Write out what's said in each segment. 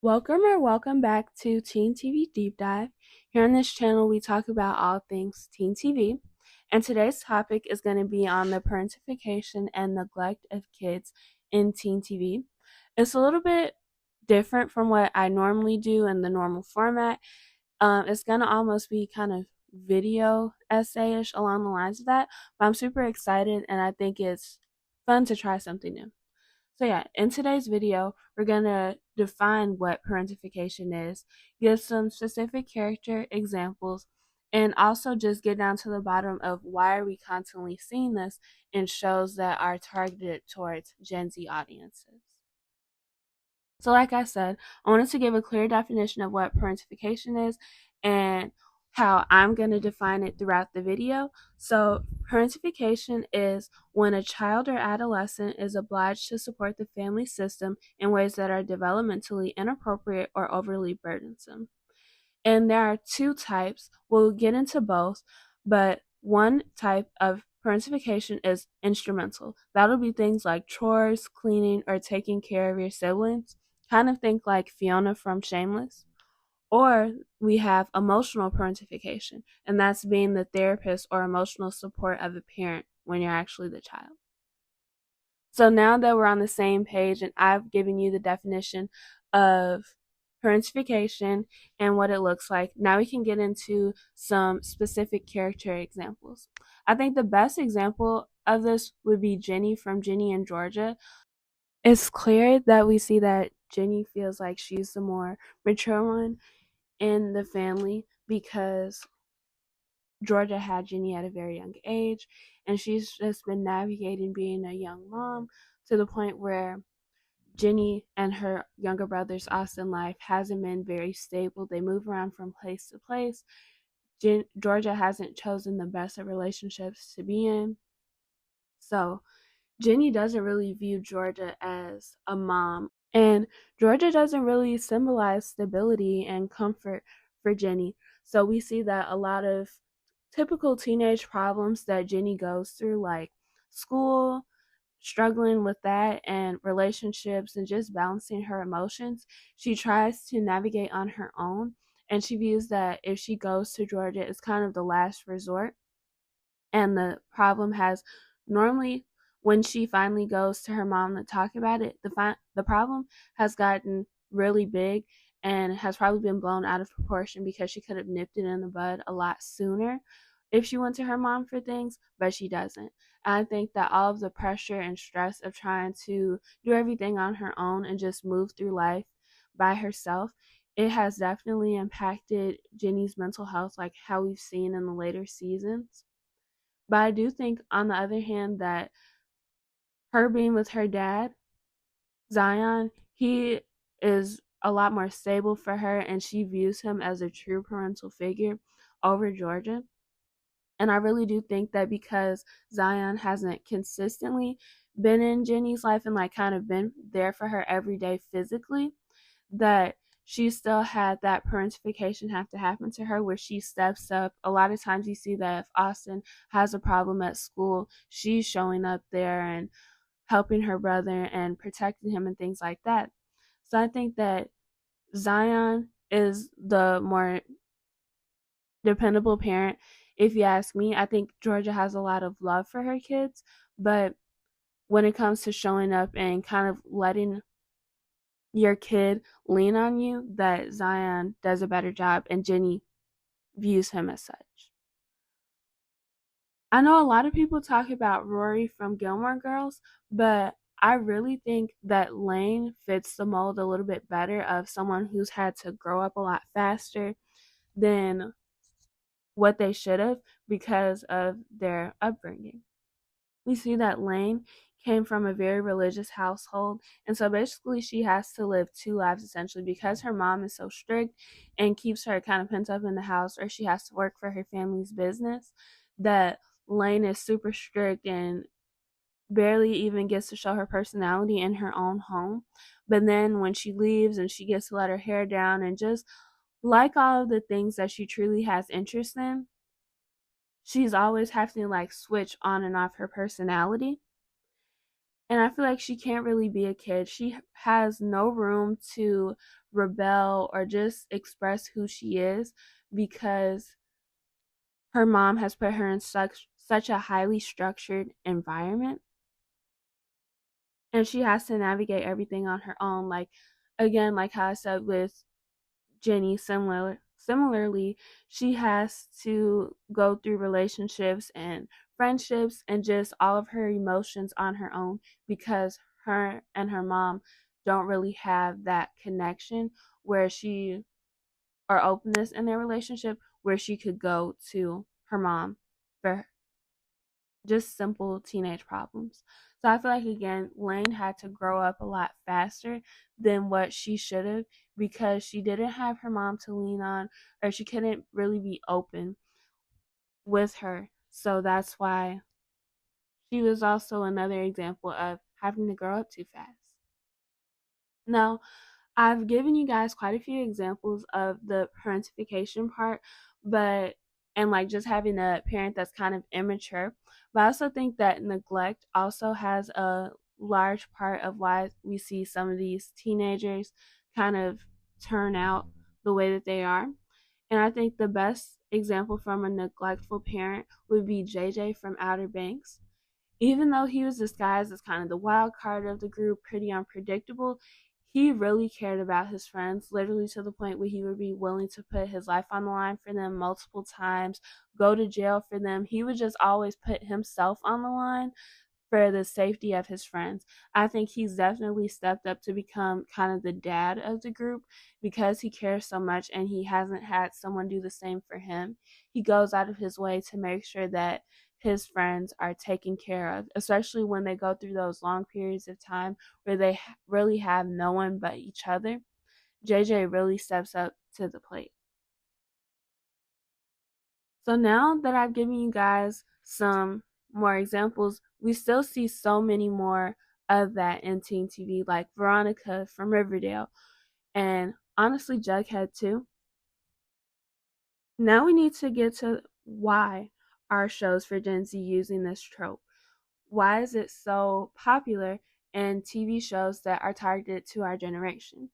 Welcome back to Teen TV Deep Dive. Here on this channel, we talk about all things teen TV. And today's topic is going to be on the parentification and neglect of kids in teen TV. It's a little bit different from what I normally do in the normal format. It's going to almost be kind of video essay-ish along the lines of that, but I'm super excited and I think it's fun to try something new. So yeah, in today's video, we're gonna define what parentification is, give some specific character examples, and also just get down to the bottom of why are we constantly seeing this in shows that are targeted towards Gen Z audiences. So like I said, I wanted to give a clear definition of what parentification is and how I'm going to define it throughout the video. So parentification is when a child or adolescent is obliged to support the family system in ways that are developmentally inappropriate or overly burdensome. And there are two types. We'll get into both, but one type of parentification is instrumental. That'll be things like chores, cleaning, or taking care of your siblings. Kind of think like Fiona from Shameless. Or we have emotional parentification, and that's being the therapist or emotional support of a parent when you're actually the child. So now that we're on the same page and I've given you the definition of parentification and what it looks like, now we can get into some specific character examples. I think the best example of this would be Ginny from Ginny and Georgia. It's clear that we see that Ginny feels like she's the more mature one in the family because Georgia had Ginny at a very young age, and she's just been navigating being a young mom to the point where Ginny and her younger brother's Austin life hasn't been very stable. They move around from place to place. Georgia hasn't chosen the best of relationships to be in. So Ginny doesn't really view Georgia as a mom. And Georgia doesn't really symbolize stability and comfort for Ginny. So we see that a lot of typical teenage problems that Ginny goes through, like school, struggling with that, and relationships, and just balancing her emotions, she tries to navigate on her own. And she views that if she goes to Georgia, it's kind of the last resort. And the problem has normally, when she finally goes to her mom to talk about it, the problem has gotten really big and has probably been blown out of proportion because she could have nipped it in the bud a lot sooner if she went to her mom for things, but she doesn't. And I think that all of the pressure and stress of trying to do everything on her own and just move through life by herself, it has definitely impacted Ginny's mental health, like how we've seen in the later seasons. But I do think, on the other hand, that her being with her dad, Zion, he is a lot more stable for her, and she views him as a true parental figure over Georgia. And I really do think that because Zion hasn't consistently been in Jenny's life and like kind of been there for her every day physically, that she still had that parentification have to happen to her where she steps up. A lot of times you see that if Austin has a problem at school, she's showing up there and helping her brother and protecting him and things like that. So I think that Zion is the more dependable parent. If you ask me, I think Georgia has a lot of love for her kids, but when it comes to showing up and kind of letting your kid lean on you, that Zion does a better job and Jenny views him as such. I know a lot of people talk about Rory from Gilmore Girls, but I really think that Lane fits the mold a little bit better of someone who's had to grow up a lot faster than what they should have because of their upbringing. We see that Lane came from a very religious household, and so basically she has to live two lives essentially because her mom is so strict and keeps her kind of pent up in the house, or she has to work for her family's business, that Lane is super strict and barely even gets to show her personality in her own home. But then when she leaves and she gets to let her hair down and just like all of the things that she truly has interest in, she's always having to like switch on and off her personality. And I feel like she can't really be a kid. She has no room to rebel or just express who she is because her mom has put her in such a highly structured environment, and she has to navigate everything on her own. Like, again, like how I said with Ginny, similarly, she has to go through relationships and friendships and just all of her emotions on her own because her and her mom don't really have that connection where she or openness in their relationship where she could go to her mom for just simple teenage problems. So I feel like, again, Lane had to grow up a lot faster than what she should have because she didn't have her mom to lean on, or she couldn't really be open with her. So that's why she was also another example of having to grow up too fast. Now, I've given you guys quite a few examples of the parentification part, but and like just having a parent that's kind of immature. But I also think that neglect also has a large part of why we see some of these teenagers kind of turn out the way that they are. And I think the best example from a neglectful parent would be JJ from Outer Banks. Even though he was disguised as kind of the wild card of the group, pretty unpredictable, he really cared about his friends, literally to the point where he would be willing to put his life on the line for them multiple times, go to jail for them. He would just always put himself on the line for the safety of his friends. I think he's definitely stepped up to become kind of the dad of the group because he cares so much and he hasn't had someone do the same for him. He goes out of his way to make sure that his friends are taken care of, especially when they go through those long periods of time where they really have no one but each other. JJ really steps up to the plate. So now that I've given you guys some more examples, we still see so many more of that in teen TV, like Veronica from Riverdale, and honestly, Jughead too. Now we need to get to why are shows for Gen Z using this trope? Why is it so popular in TV shows that are targeted to our generation?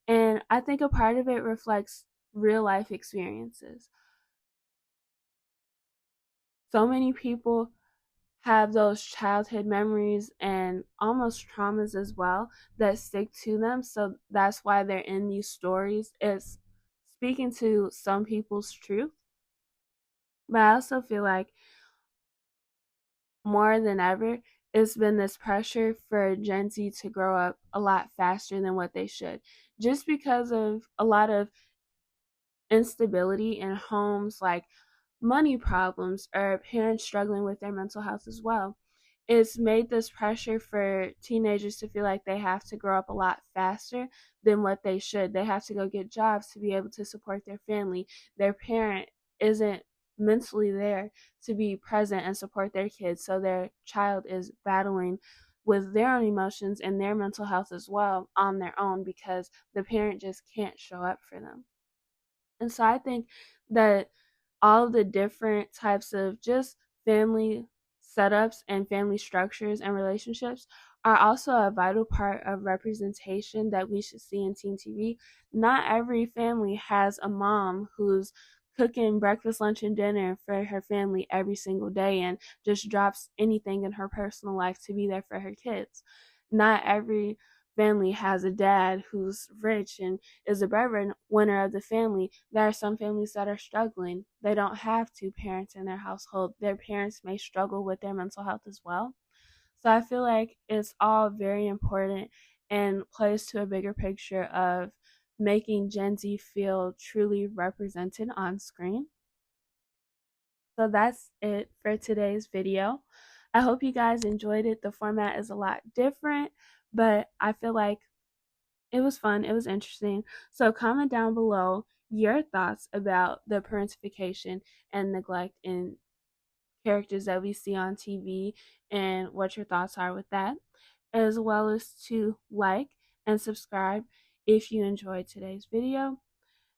And I think a part of it reflects real life experiences. So many people have those childhood memories and almost traumas as well that stick to them. So that's why they're in these stories. It's speaking to some people's truth. But I also feel like more than ever, it's been this pressure for Gen Z to grow up a lot faster than what they should. Just because of a lot of instability in homes, like money problems or parents struggling with their mental health as well. It's made this pressure for teenagers to feel like they have to grow up a lot faster than what they should. They have to go get jobs to be able to support their family. Their parent isn't mentally there to be present and support their kids, so their child is battling with their own emotions and their mental health as well on their own because the parent just can't show up for them. And so I think that all of the different types of just family setups and family structures and relationships are also a vital part of representation that we should see in teen TV. Not every family has a mom who's cooking breakfast, lunch, and dinner for her family every single day and just drops anything in her personal life to be there for her kids. Not every family has a dad who's rich and is the breadwinner of the family. There are some families that are struggling. They don't have two parents in their household. Their parents may struggle with their mental health as well. So I feel like it's all very important and plays to a bigger picture of making Gen Z feel truly represented on screen. So that's it for today's video. I hope you guys enjoyed it. The format is a lot different, but I feel like it was fun. It was interesting. So comment down below your thoughts about the parentification and neglect in characters that we see on TV and what your thoughts are with that, as well as to like and subscribe if you enjoyed today's video.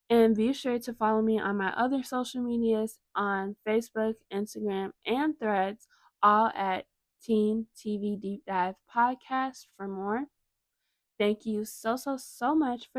And be sure to follow me on my other social medias on Facebook, Instagram, and Threads, all at Teen TV Deep Dive podcast for more. Thank you so much for